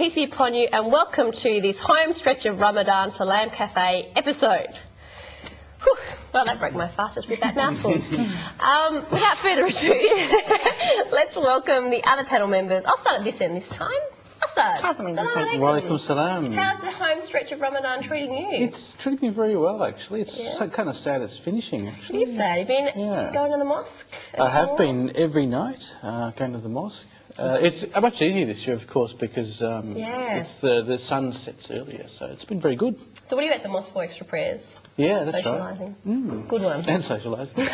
peace be upon you, and welcome to this home stretch of Ramadan Salam Cafe episode. Whew, well, that broke my fastest with that mouthful. Without further ado, let's welcome the other panel members. I'll start at this end this time. Walaikum salam. How's the home stretch of Ramadan treating you? It's treating me very well, actually. It's so kind of sad it's finishing, actually. It is sad. You've been going to the mosque? I have been every night going to the mosque. It's much easier this year, of course, because it's the sun sets earlier, so it's been very good. So what are you at the mosque for, extra prayers? Yeah, that's Socialising. right. Good one. And socialising.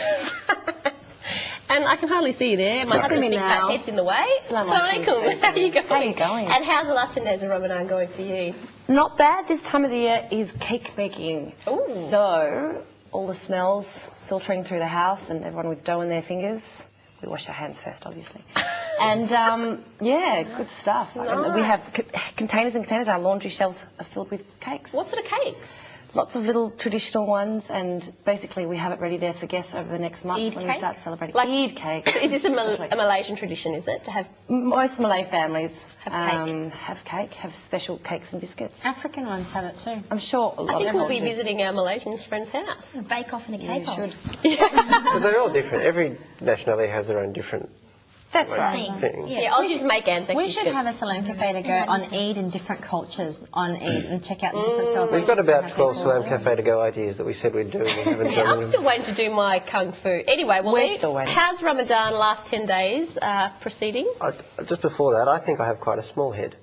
And I can hardly see you there. My husband's big fat head's in the way. Assalamualaikum. How are you going? And how's the last 10 days of Ramadan going for you? Not bad. This time of the year is cake making. Ooh. So all the smells filtering through the house and everyone with dough in their fingers. We wash our hands first, obviously. And yeah, good stuff. Nice. We have containers and containers. Our laundry shelves are filled with cakes. What sort of cakes? Lots of little traditional ones, and basically we have it ready there for guests over the next month Eid when cakes? we start celebrating. Like Eid cakes. So is this a Malaysian tradition, is it, to have... Most Malay families have cake? have special cakes and biscuits. African ones have it too. I'm sure a lot I think of we'll be cultures. visiting our Malaysian friend's house. A bake off and a cake You off. should. But they're all different. Every nationality has their own different That's right. thing. Yeah, Aussies make Anzac We should biscuits. have a Salam Cafe to go on Eid in different cultures on Eid and check out the different celebrations. We've got about and how 12 people Salam do it. Cafe to go ideas that we said we'd do and we haven't Yeah, done I'm them. still waiting to do my kung fu. Anyway, We're still waiting. how's Ramadan last 10 days proceeding? Just before that, I think I have quite a small head.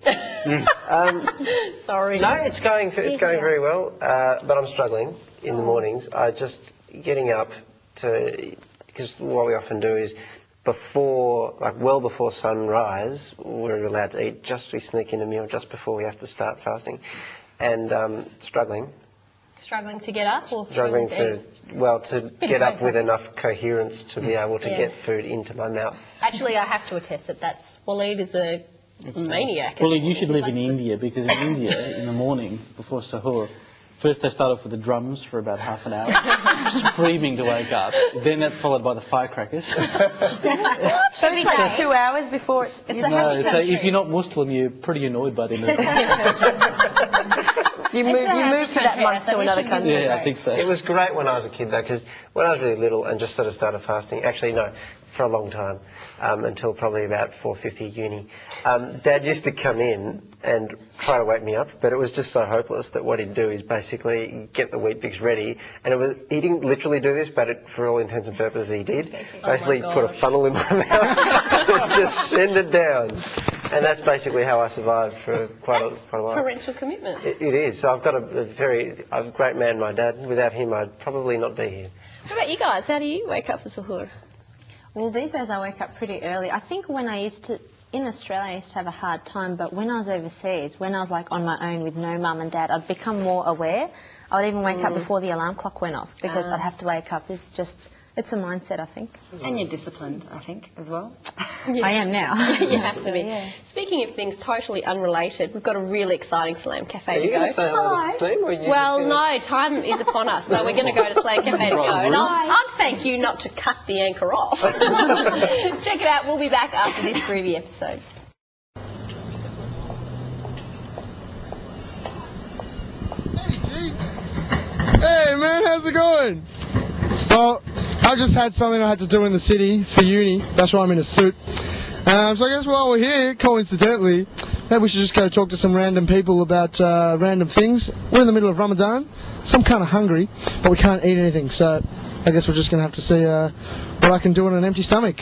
Sorry. No, it's going very well, but I'm struggling in the mornings. I just getting up to, because what we often do is well before sunrise, we're allowed to eat. Just we sneak in a meal just before we have to start fasting, and struggling Struggling to get up or to eat? get up with enough coherence to be able to get food into my mouth. Actually, I have to attest that Waleed is a maniac. Well, you should live in India, because in India, in the morning, before sahur, first they start off with the drums for about half an hour, screaming to wake up. Then that's followed by the firecrackers. So it's like 2 hours before it's a No, happy so country. if you're not Muslim, you're pretty annoyed by the end of the day. You move for that month to another country. Yeah, I think so. It was great when I was a kid, though, because when I was really little and just sort of started fasting, actually, no, for a long time, until probably about 4th year uni, Dad used to come in and try to wake me up, but it was just so hopeless that what he'd do is basically get the wheat bix ready, and he didn't literally do this, but for all intents and purposes he did. Basically put a funnel in my mouth and just send it down. And that's basically how I survived for quite a while. Parental commitment. It is. So I've got a great man, my dad. Without him, I'd probably not be here. What about you guys? How do you wake up for suhoor? Well, these days I wake up pretty early. I think when in Australia I used to have a hard time, but when I was overseas, when I was like on my own with no mum and dad, I'd become more aware. I would even wake up before the alarm clock went off because I'd have to wake up. It's a mindset, I think. And you're disciplined, I think, as well. I am now. You have to be. Yeah. Speaking of things totally unrelated, we've got a really exciting Salam Cafe Are you to going go. to say hello to Nazeem? Or are you Well, just gonna... no, time is upon us, so we're going to go to Salam Cafe to go. And I'd thank you not to cut the anchor off. Check it out. We'll be back after this groovy episode. Hey man, how's it going? Well, I just had something I had to do in the city for uni. That's why I'm in a suit. So I guess while we're here, coincidentally, maybe we should just go talk to some random people about random things. We're in the middle of Ramadan, so I'm kind of hungry, but we can't eat anything. So I guess we're just going to have to see what I can do on an empty stomach.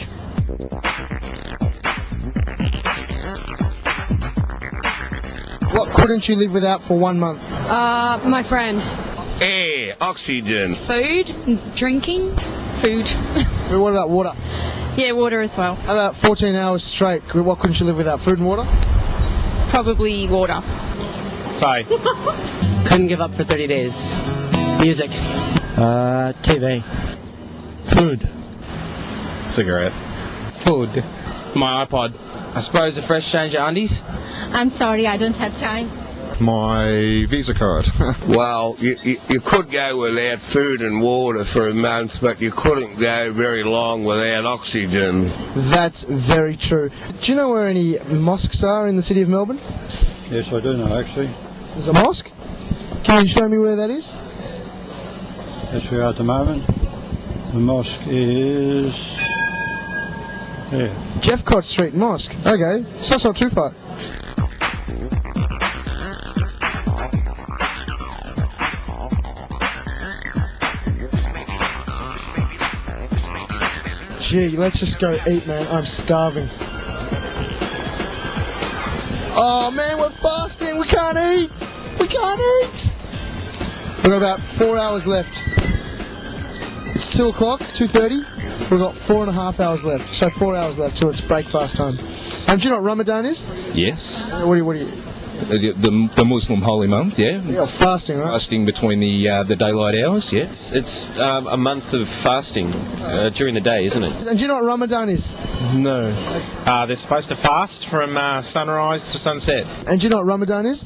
What couldn't you live without for 1 month? My friends. Air, oxygen. Food, drinking, food. What about water? Yeah, water as well. How about 14 hours straight? What couldn't you live without? Food and water? Probably water. Bye. Couldn't give up for 30 days. Music. TV. Food. Cigarette. Food. My iPod. I suppose a fresh change of undies. I'm sorry, I don't have time. My Visa card. Well, you could go without food and water for a month, but you couldn't go very long without oxygen. That's very true. Do you know where any mosques are in the city of Melbourne? Yes, I do know, actually. There's a mosque. Can you show me where that is? That's where at the moment. The mosque is there. Jeffcott Street Mosque. Okay, so that's not too far. Gee, let's just go eat, man. I'm starving. Oh, man, we're fasting. We can't eat. We can't eat. We've got about 4 hours left. It's 2 o'clock, 2:30. We've got 4.5 hours left. So 4 hours left till it's breakfast time. And do you know what Ramadan is? Yes. What do you? The Muslim holy month, yeah. Yeah, fasting, right? Fasting between the daylight hours, yes. It's a month of fasting during the day, isn't it? And do you know what Ramadan is? No. They're supposed to fast from sunrise to sunset. And do you know what Ramadan is?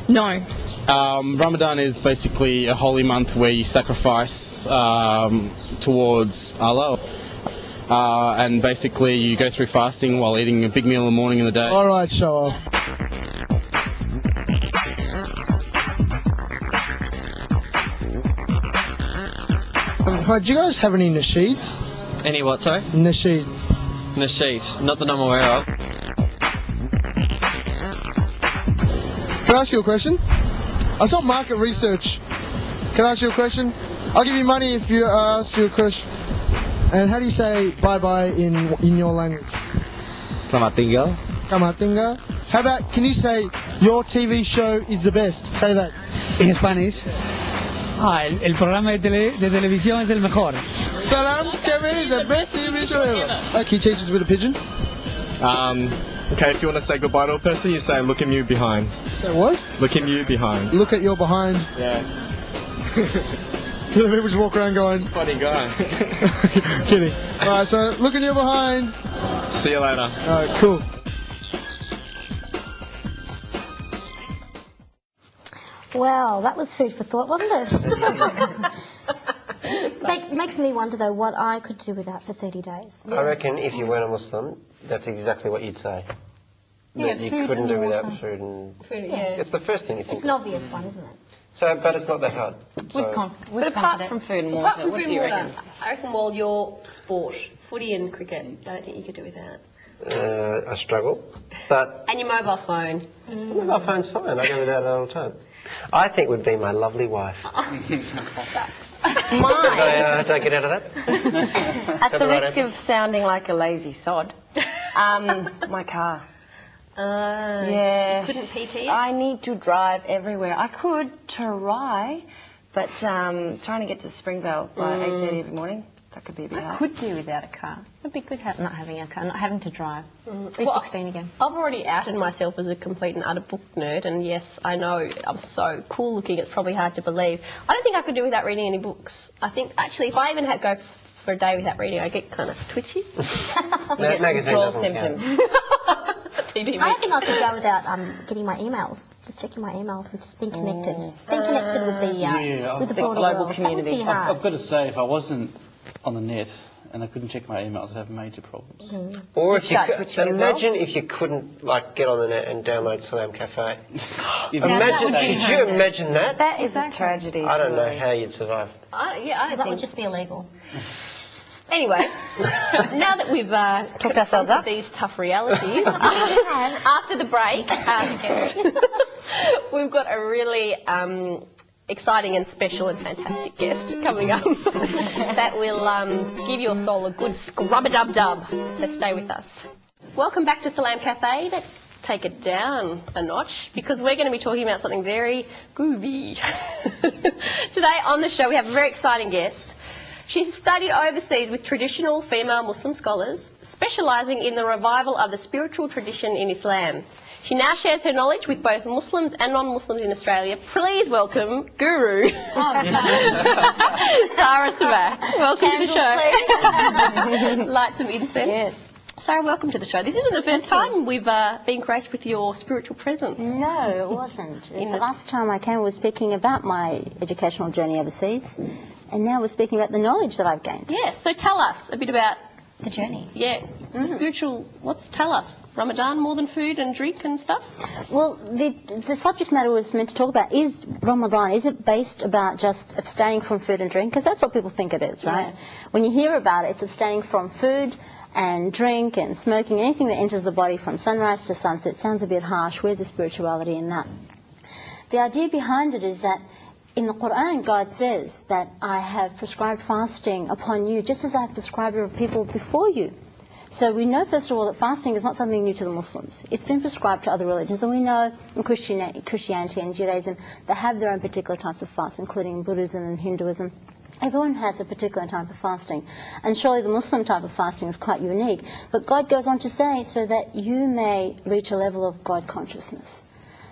No. Ramadan is basically a holy month where you sacrifice towards Allah. And basically you go through fasting while eating a big meal in the morning and the day. All right, show off. Hi, do you guys have any nasheeds? Any what, sorry? Nasheeds. Nasheed. Not that I'm aware of. Can I ask you a question? I saw market research. Can I ask you a question? I'll give you money if you ask you a question. And how do you say bye-bye in your language? Selamat tinggal. Selamat tinggal. How about, can you say your TV show is the best? Say that. En Spanish. El programa de televisión es el mejor. Salam Cafe is the best TV show ever. Can you teach us with a pigeon? Okay, if you want to say goodbye to a person, you say, look him you behind. Say what? Look him you behind. Look at your behind. Yeah. So the people just walk around going... Funny guy. Kidding. Alright, so look at your behind. See you later. Alright, cool. Well, that was food for thought, wasn't it? Makes me wonder, though, what I could do with that for 30 days. I reckon if you weren't a Muslim, that's exactly what you'd say. Yeah, that you food couldn't and do without water. food and... Yeah. It's the first thing you think It's an obvious one, isn't it? So, but it's not that hard. So, But apart from food and water, what do you reckon? I reckon, well, your sport, footy and cricket, I don't think you could do without. I struggle, but... And your mobile phone. Mobile phone's fine, I go without it all the time. I think would be my lovely wife. Did I get out of that? At the risk of sounding like a lazy sod, my car. Yeah. You couldn't PT it? I need to drive everywhere. I could try, but trying to get to Springvale by 8:30 every morning, that could be a bit hard. I could do without a car. It'd be good not having a car, not having to drive. Be 16 again. I've already outed myself as a complete and utter book nerd, and yes, I know I'm so cool looking, it's probably hard to believe. I don't think I could do without reading any books. I think, actually, if I even had go for a day without reading, I get kind of twitchy. That magazine doesn't count. I don't think I could go without getting my emails, just checking my emails and just being connected. Being connected with the broader global world. community. That would be hard. I've got to say, if I wasn't on the net and I couldn't check my emails, I'd have major problems. Or if you Start could, twitching as imagine if you couldn't get on the net and download Salam Cafe. Imagine Could you imagine that? That is a tragedy. I don't know how you'd survive. That would just be illegal. Anyway, now that we've Took ourselves up. these tough realities, after the break, we've got a really exciting and special and fantastic guest coming up that will give your soul a good scrub-a-dub-dub. So stay with us. Welcome back to Salam Cafe. Let's take it down a notch because we're going to be talking about something very groovy. Today on the show we have a very exciting guest. She's studied overseas with traditional female Muslim scholars, specialising in the revival of the spiritual tradition in Islam. She now shares her knowledge with both Muslims and non-Muslims in Australia. Please welcome Guru, Sara Sabbagh. Welcome to the show. Light some incense. Yes. Sarah, welcome to the show. This isn't the first time we've been graced with your spiritual presence. No, it wasn't. The last time I came, we were speaking about my educational journey overseas, and now we're speaking about the knowledge that I've gained. Yeah, so tell us a bit about the journey. Yeah, The spiritual, tell us, Ramadan more than food and drink and stuff? Well, the subject matter was meant to talk about is Ramadan. Is it based about just abstaining from food and drink? Because that's what people think it is, right? Yeah. When you hear about it, it's abstaining from food and drink and smoking, anything that enters the body from sunrise to sunset. Sounds a bit harsh. Where's the spirituality in that? The idea behind it is that in the Quran, God says that I have prescribed fasting upon you just as I have prescribed it of people before you. So we know, first of all, that fasting is not something new to the Muslims. It's been prescribed to other religions. And we know in Christianity and Judaism, they have their own particular types of fast, including Buddhism and Hinduism. Everyone has a particular type of fasting. And surely the Muslim type of fasting is quite unique. But God goes on to say, so that you may reach a level of God consciousness.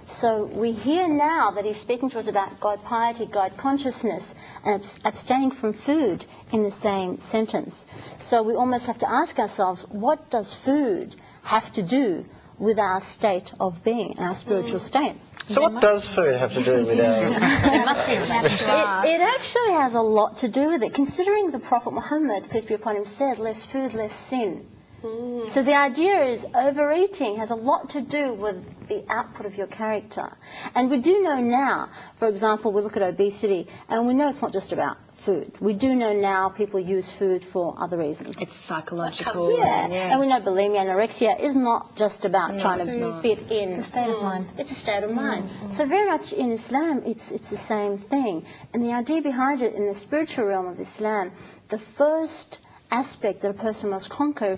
So we hear now that he's speaking to us about God piety, God consciousness, and abstaining from food in the same sentence. So we almost have to ask ourselves, what does food have to do with our state of being, our spiritual state? So what does food have to do with our... It must be it actually has a lot to do with it, considering the Prophet Muhammad, peace be upon him, said, less food, less sin. So the idea is overeating has a lot to do with the output of your character. And we do know now, for example, we look at obesity, and we know it's not just about food. We do know now people use food for other reasons. It's psychological. Yeah. And we know bulimia and anorexia is not just about trying to fit in. It's a state of mind. It's a state of mind. So very much in Islam, it's the same thing. And the idea behind it in the spiritual realm of Islam, the first aspect that a person must conquer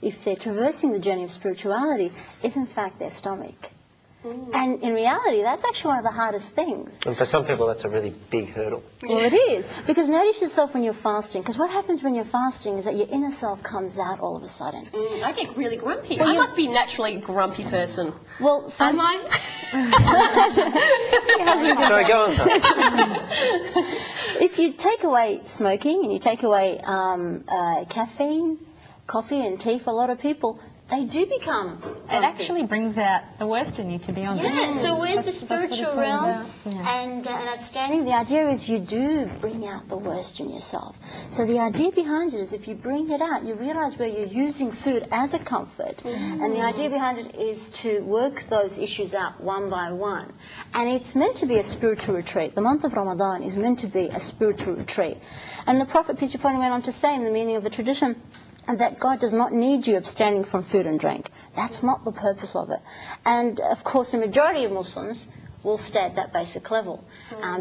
if they're traversing the journey of spirituality is in fact their stomach. And in reality, that's actually one of the hardest things. And for some people, that's a really big hurdle. Well, it is. Because notice yourself when you're fasting. Because what happens when you're fasting is that your inner self comes out all of a sudden. I get really grumpy. Well, I must be naturally a grumpy person. Well, Am I? Sorry, go on, Sara. If you take away smoking and you take away caffeine, coffee and tea for a lot of people, they do become grumpy. It actually brings out the worst in you, to be honest. Yeah, so where's the That's what it's spiritual all realm about. Yeah. and abstaining? The idea is you do bring out the worst in yourself. So the idea behind it is if you bring it out, you realize where you're using food as a comfort. And the idea behind it is to work those issues out one by one. And it's meant to be a spiritual retreat. The month of Ramadan is meant to be a spiritual retreat. And the Prophet, peace be upon him, went on to say in the meaning of the tradition, and that God does not need you abstaining from food and drink. That's not the purpose of it. And, of course, the majority of Muslims will stay at that basic level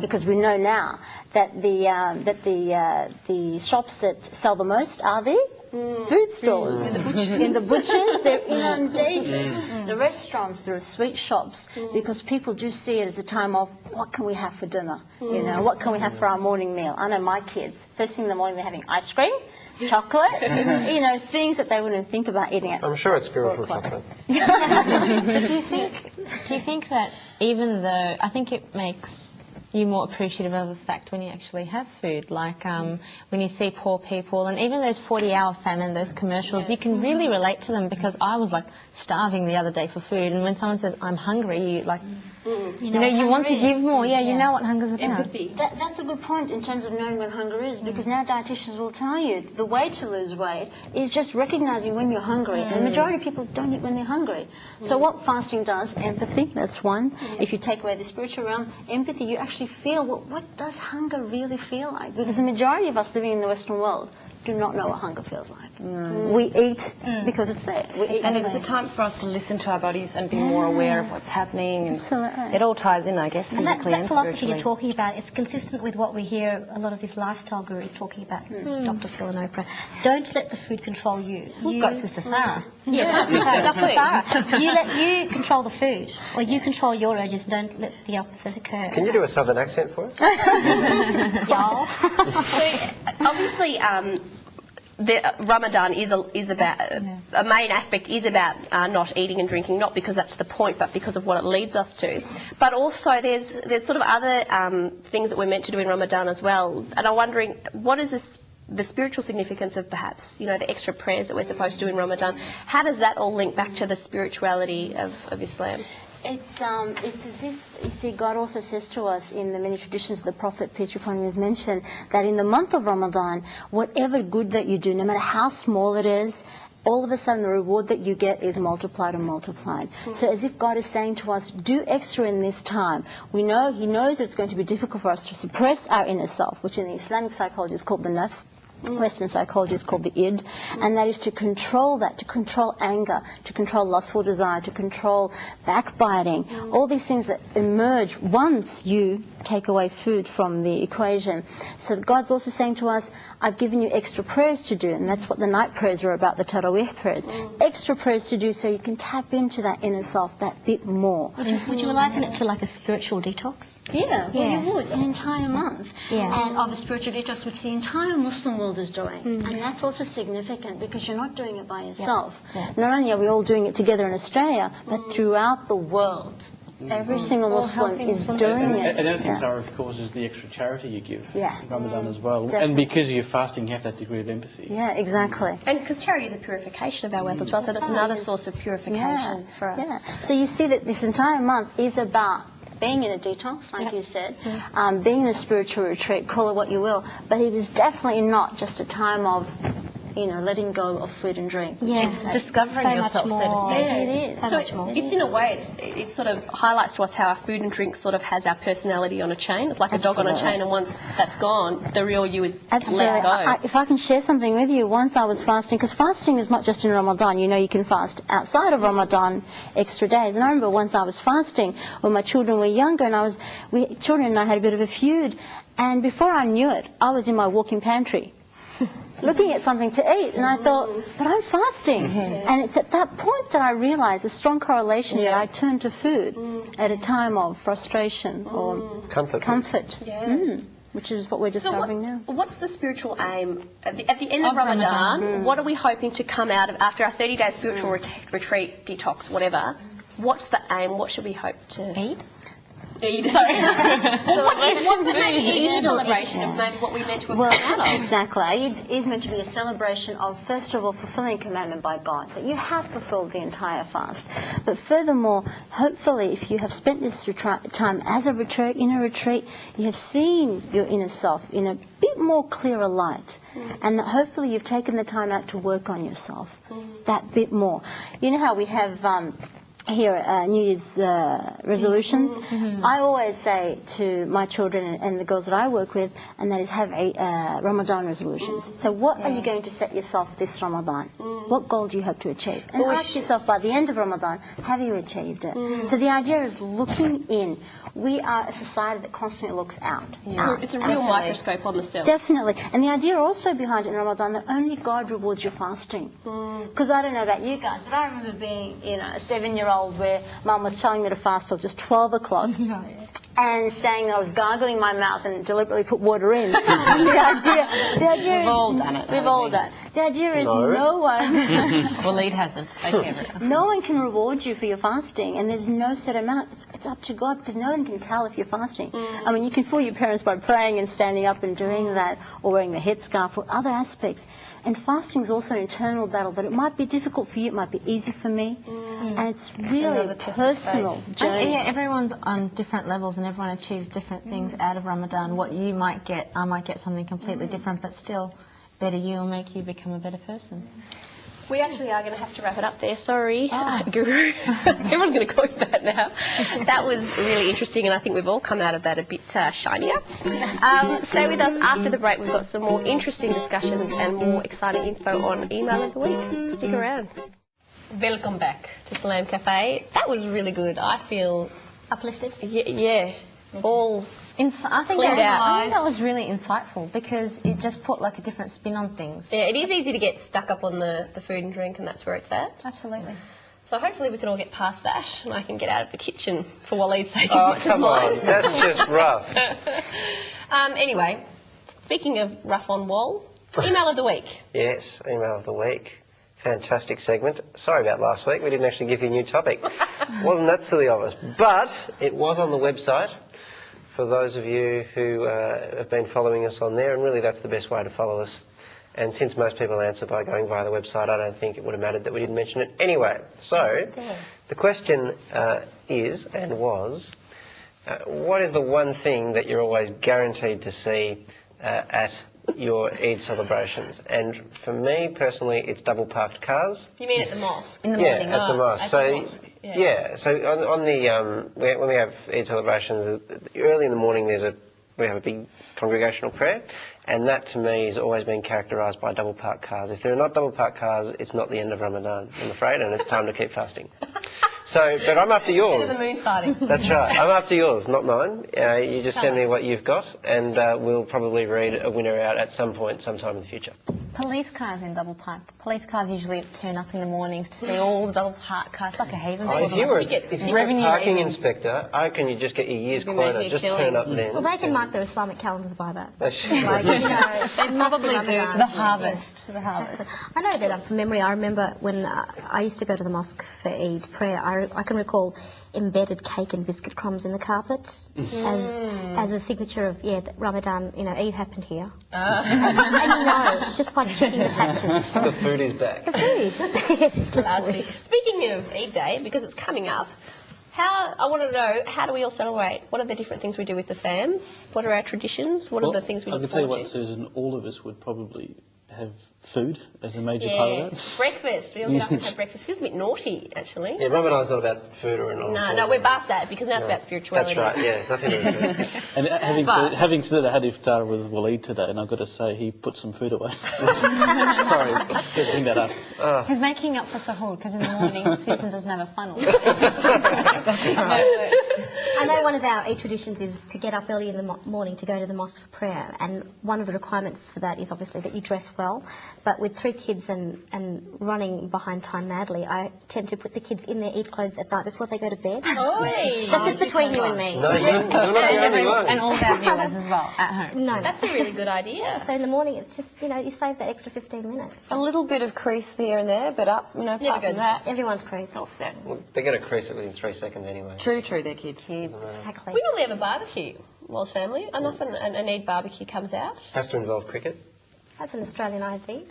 because we know now that the shops that sell the most are the food stores. In the butchers, they're inundated. The restaurants, there are sweet shops because people do see it as a time of what can we have for dinner? You know, what can we have for our morning meal? I know my kids, first thing in the morning they're having ice cream, chocolate, you know, things that they wouldn't think about eating at. I'm sure it's spiritual chocolate. But do you think that even though, I think it makes you more appreciative of the fact when you actually have food, like when you see poor people, and even those 40-hour famine, those commercials, you can really relate to them because I was like starving the other day for food, and when someone says, I'm hungry, you like, you know you want to give more. Yeah, you know what hunger's about. Empathy. That's a good point in terms of knowing what hunger is, because now dietitians will tell you the way to lose weight is just recognizing when you're hungry. And the majority of people don't eat when they're hungry. So what fasting does, empathy, that's one. If you take away the spiritual realm, empathy, you actually feel what does hunger really feel like? Because the majority of us living in the Western world do not know what hunger feels like. We eat because it's there. We eat And it's the time for us to listen to our bodies and be more aware of what's happening. And it all ties in, I guess, And physically that and philosophy spiritually. you're talking about is consistent with what we hear a lot of these lifestyle gurus talking about, Dr. Phil and Oprah. Don't let the food control you. We've got Sister Sara. Yeah, Dr. Sara. You control the food, or you control your urges. Don't let the opposite occur. Can you do a southern accent for us? Y'all. So, obviously, the Ramadan is about a main aspect is about not eating and drinking, not because that's the point, but because of what it leads us to. But also, there's sort of other things that we're meant to do in Ramadan as well. And I'm wondering, what is the spiritual significance of perhaps, you know, the extra prayers that we're supposed to do in Ramadan? How does that all link back to the spirituality of Islam? It's as if, you see, God also says to us in the many traditions of the Prophet, peace be upon him, has mentioned that in the month of Ramadan, whatever good that you do, no matter how small it is, all of a sudden the reward that you get is multiplied and multiplied. So as if God is saying to us, do extra in this time. We know, He knows it's going to be difficult for us to suppress our inner self, which in the Islamic psychology is called the nafs. Western psychology is called the id, and that is to control that, to control anger, to control lustful desire, to control backbiting, all these things that emerge once you take away food from the equation. So God's also saying to us, I've given you extra prayers to do, and that's what the night prayers are about, the Tarawih prayers. Extra prayers to do so you can tap into that inner self that bit more. Would you liken it to like a spiritual detox? Yeah, well, you would, an entire month and of a spiritual detox, which the entire Muslim world is doing. And that's also significant because you're not doing it by yourself. Not only are we all doing it together in Australia, but throughout the world. Every single Muslim is doing it. Another thing, Sarah, of course, is the extra charity you give in Ramadan as well. Definitely. And because you're fasting, you have that degree of empathy. Yeah, exactly. And because charity is a purification of our wealth as well, so that's another source of purification for us. Yeah. So you see that this entire month is about being in a detox, like you said, being in a spiritual retreat, call it what you will, but it is definitely not just a time of, you know, letting go of food and drink. It's discovering yourself, so to speak. Yeah, it is. So it's in a way, it sort of highlights to us how our food and drink sort of has our personality on a chain. It's like a dog on a chain, and once that's gone, the real you is let go. If I can share something with you, once I was fasting, because fasting is not just in Ramadan, you know, you can fast outside of Ramadan extra days. And I remember once I was fasting when my children were younger, and children and I had a bit of a feud, and before I knew it, I was in my walk-in pantry looking at something to eat, and I thought, but I'm fasting. And it's at that point that I realized a strong correlation that I turned to food at a time of frustration or comfort. Which is what we're discovering now. What's the spiritual aim? At the end of Ramadan, what are we hoping to come out of after our 30-day spiritual retreat, detox, whatever? What's the aim? What should we hope to eat? Sorry. What maybe is a celebration of maybe what we meant to have come out of? Exactly. Eid is meant to be a celebration of, first of all, fulfilling a commandment by God, that you have fulfilled the entire fast. But furthermore, hopefully, if you have spent this time as a retreat, in a retreat, you have seen your inner self in a bit more clearer light. And that hopefully you've taken the time out to work on yourself that bit more. You know how we have here New Year's resolutions. I always say to my children and the girls that I work with, and that is have a Ramadan resolutions. So what are you going to set yourself this Ramadan? What goal do you hope to achieve? And ask yourself by the end of Ramadan, have you achieved it? So the idea is looking in. We are a society that constantly looks out. It's a real microscope on the self. Definitely. And the idea also behind it in Ramadan that only God rewards your fasting. Because I don't know about you guys, but I remember being, you know, a 7-year-old where Mum was telling me to fast till just 12 o'clock and saying that I was gargling my mouth and deliberately put water in. the idea We've all done it. We've all done it. The idea is no one... Well, Lee hasn't. No one can reward you for your fasting, and there's no set amount. It's up to God, because no one can tell if you're fasting. I mean, you can fool your parents by praying and standing up and doing that, or wearing the headscarf, or other aspects. And fasting is also an internal battle, but it might be difficult for you, it might be easy for me. And it's really a personal journey. Yeah, everyone's on different levels and everyone achieves different things out of Ramadan. What you might get, I might get something completely different, but still better you will make you become a better person. We actually are going to have to wrap it up there. Sorry, Guru. Everyone's going to call you that now. That was really interesting, and I think we've all come out of that a bit shinier. Stay with us after the break. We've got some more interesting discussions and more exciting info on Email of the Week. Stick around. Welcome back to Salam Cafe. That was really good. I feel uplifted. Yeah. All I think that was really insightful because it just put like a different spin on things. Yeah, it is easy to get stuck up on the food and drink, and that's where it's at. Absolutely. So hopefully we can all get past that and I can get out of the kitchen for Waleed's sake as much as mine. Come on, that's just rough. Anyway, speaking of rough on Wal, Email of the Week. Yes, Email of the Week. Fantastic segment. Sorry about last week. We didn't actually give you a new topic. Wasn't that silly of us? But it was on the website for those of you who have been following us on there, and really that's the best way to follow us. And since most people answer by going via the website, I don't think it would have mattered that we didn't mention it anyway. So the question is and was, what is the one thing that you're always guaranteed to see at your Eid celebrations. And for me personally, it's double parked cars. You mean at the mosque? In the Yeah, morning. at the mosque. At So the mosque. yeah, so on the when we have Eid celebrations, early in the morning we have a big congregational prayer, and that to me has always been characterised by double parked cars. If there are not double parked cars, it's not the end of Ramadan, I'm afraid, and it's time to keep fasting. So, but I'm after yours. The moon sighting. That's right. I'm after yours, not mine. You just send me what you've got, and we'll probably read a winner out at some point, sometime in the future. Police cars in double park. Police cars usually turn up in the mornings to see all the double park cars. It's like a haven. If you were a parking inspector, I reckon you just get your year's quota, just turn up then. Well, they can mark their Islamic calendars by that. That's Like, you know, They probably do. The harvest. The harvest. I know that from memory. I remember when I used to go to the mosque for Eid prayer. I can recall embedded cake and biscuit crumbs in the carpet as a signature of that Ramadan. You know, Eid happened here. And just by checking the patches. The food is back. The food. Yes, literally. Speaking of Eid Day, because it's coming up, I want to know, how do we all celebrate? What are the different things we do with the fams? What are our traditions? What are the things we look forward to? I can tell you what, Susan, all of us would probably have food as a major part of that. Breakfast. We all get up and have breakfast. Feels a bit naughty, actually. Yeah, Ramadan's not about food or anything. No, we're past that because now it's about spirituality. That's right, yeah, it's nothing to do with food. And having said that, I had iftar with Waleed today, and I've got to say, he put some food away. Sorry, to bring that up. He's making up for sahur because in the morning Susan doesn't have a funnel. I know one of our Eid traditions is to get up early in the morning to go to the mosque for prayer, and one of the requirements for that is obviously that you dress well. But with 3 kids and running behind time madly, I tend to put the kids in their Eid clothes at night before they go to bed. That's just between you and me. No, you're not the only one. And all of our viewers as well at home. No, That's a really good idea. So in the morning, it's just, you save that extra 15 minutes. A little bit of crease here and there, but apart from that, everyone's creased. all set. Well, they're going to crease it within 3 seconds anyway. True, they're kids. Exactly. We normally have a barbecue, Walsh family. Enough an Eid barbecue comes out. Has to involve cricket. That's an Australianised Eid.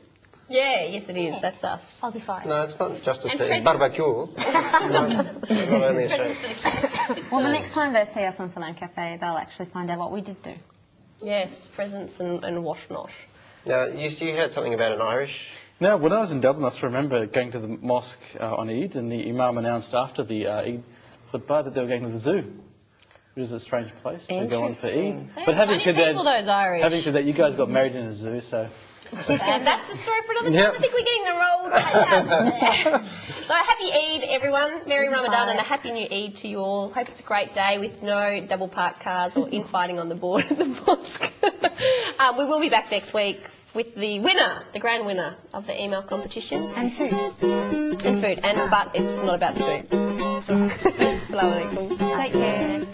Yeah, yes it is. That's us. Aussie fight. No, it's not just And Australian. Barbecue. Not only Australian. Well, the next time they see us on Salam Cafe, they'll actually find out what we did do. Yes, presents and whatnot. Now, you heard something about an Irish... Now, when I was in Dublin, I just remember going to the mosque on Eid, and the Imam announced after the Eid khutbah that they were going to the zoo, which is a strange place to go on for Eid. But having said that, you guys got married in a zoo, so... And that's a story for another time. I think we're getting the roll. So happy Eid, everyone. Merry Ramadan and a happy new Eid to you all. Hope it's a great day with no double parked cars or infighting on the board at the mosque. We will be back next week with the winner, the grand winner of the email competition. And food. But it's not about the food. That's right. Take care.